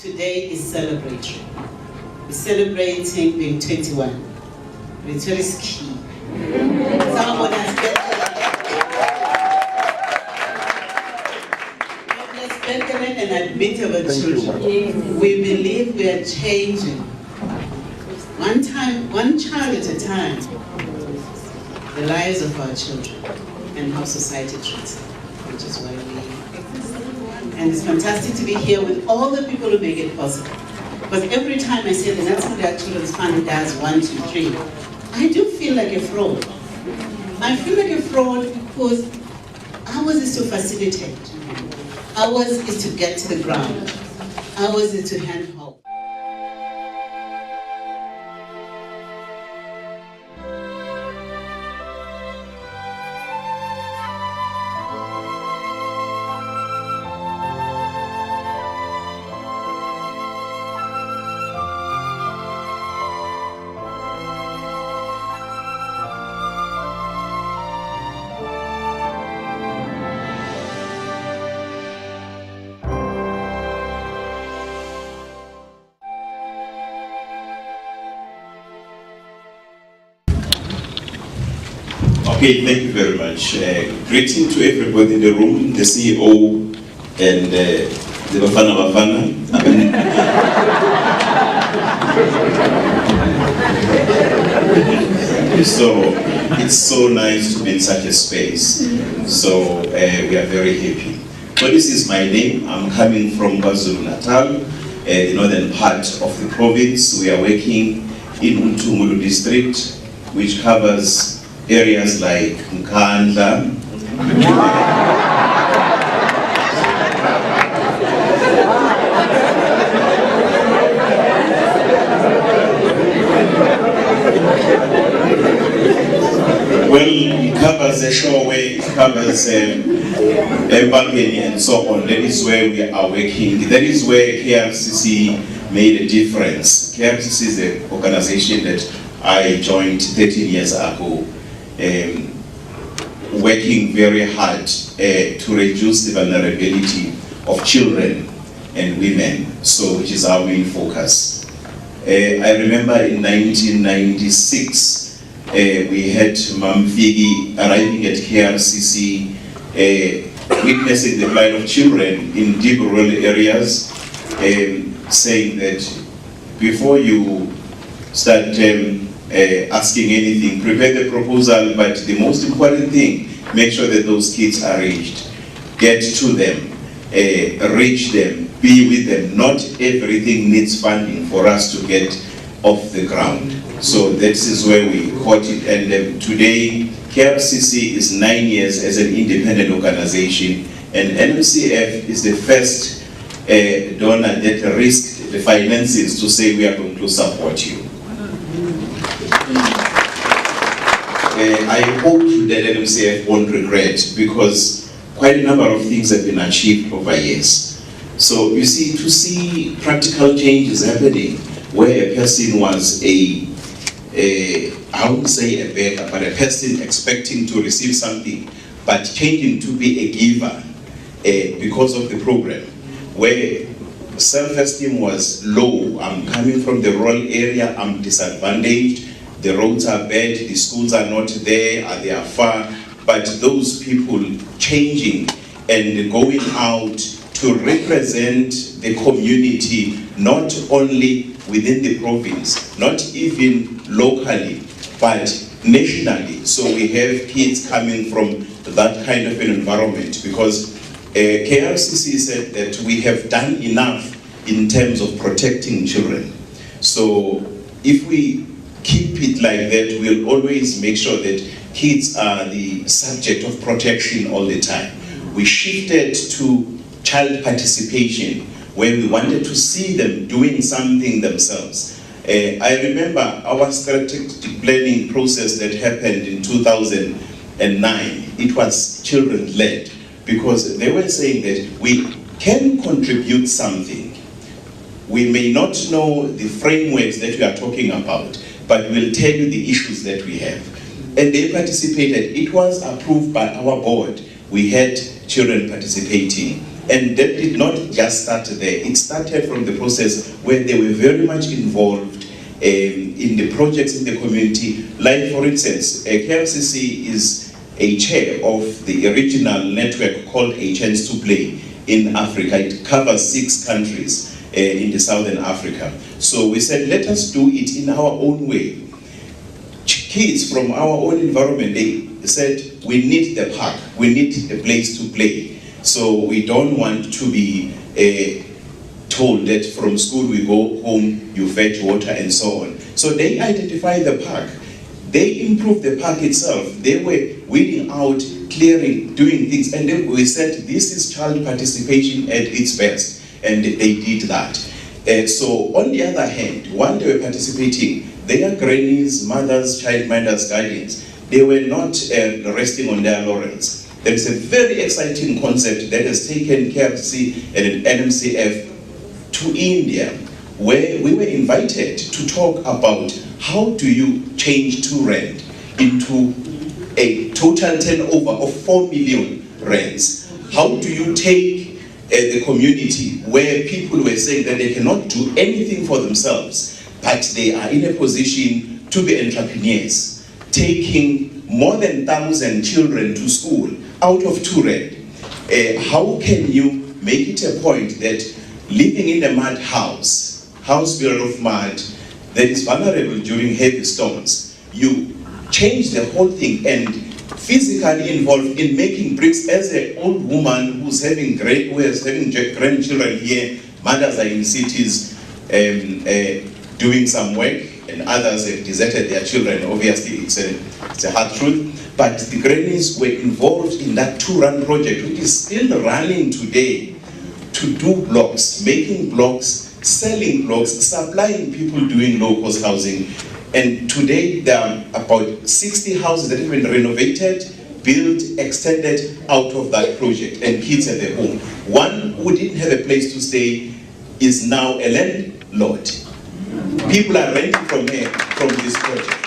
Today is celebratory. We're celebrating being 21. It's very key. Someone has Benjamin and admit our children. We believe we are changing. One child at a time, the lives of our children and how society treats them, which is why we exist. And it's fantastic to be here with all the people who make it possible. Because every time I say the National Children's Fund does 1, 2, 3, I do feel like a fraud. I feel like a fraud because ours is to facilitate. Ours is to get to the ground. Ours is to hand hope. Okay, thank you very much. Greeting to everybody in the room, the CEO and the Bafana. So it's so nice to be in such a space. So we are very happy. So this is my name. I'm coming from KwaZulu-Natal, the northern part of the province. We are working in Mtungulu district, which covers areas like Nkandla, well, it covers the shoreway, it covers Mbangeni and so on. That is where we are working. That is where KRCC made a difference. KRCC is the organization that I joined 13 years ago. Working very hard to reduce the vulnerability of children and women, so which is our main focus. I remember in 1996 we had Mamfigi arriving at KRCC, witnessing the plight of children in deep rural areas, saying that before you start asking anything, prepare the proposal, but the most important thing, make sure that those kids are reached. Get to them, reach them, be with them. Not everything needs funding for us to get off the ground. So this is where we caught it, and today KRCC is 9 years as an independent organization, and NMCF is the first donor that risked the finances to say we are going to support you. I hope that NMCF won't regret, because quite a number of things have been achieved over years. So you see, to see practical changes happening where a person was I wouldn't say a beggar, but a person expecting to receive something, but changing to be a giver because of the program, where self-esteem was low. I'm coming from the rural area, I'm disadvantaged. The roads are bad, the schools are not there, or they are far, but those people changing and going out to represent the community, not only within the province, not even locally, but nationally. So we have kids coming from that kind of an environment, because KRCC said that we have done enough in terms of protecting children. So if we keep it like that, we'll always make sure that kids are the subject of protection all the time. We shifted to child participation, where we wanted to see them doing something themselves. I remember our strategic planning process that happened in 2009. It was children-led, because they were saying that we can contribute something. We may not know the frameworks that we are talking about, but we'll tell you the issues that we have. And they participated. It was approved by our board. We had children participating. And that did not just start there. It started from the process where they were very much involved in the projects in the community. Like, for instance, KRCC is a chair of the original network called A Chance to Play in Africa. It covers 6 countries in the Southern Africa. So we said, let us do it in our own way. Kids from our own environment, they said, we need the park, we need a place to play. So we don't want to be told that from school we go home, you fetch water and so on. So they identified the park. They improved the park itself. They were weeding out, clearing, doing things. And then we said, this is child participation at its best. And they did that. So on the other hand, while they were participating, their grannies, mothers, childminders, guardians, they were not resting on their laurels. There is a very exciting concept that has taken KRCC and NMCF to India, where we were invited to talk about how do you change 2 rand into a total turnover of 4 million rands. How do you take the community where people were saying that they cannot do anything for themselves, but they are in a position to be entrepreneurs, taking more than 1,000 children to school out of 2 rand. How can you make it a point that living in a mud house built of mud that is vulnerable during heavy storms, you change the whole thing and physically involved in making bricks as an old woman who's having grandchildren here, mothers are in cities doing some work, and others have deserted their children. Obviously, it's a hard truth. But the grannies were involved in that 2-run project, which is still running today, to do blocks, making blocks, selling blocks, supplying people doing low-cost housing. And today, there are about 60 houses that have been renovated, built, extended out of that project, and kids at their home. One who didn't have a place to stay is now a landlord. People are renting from here, from this project.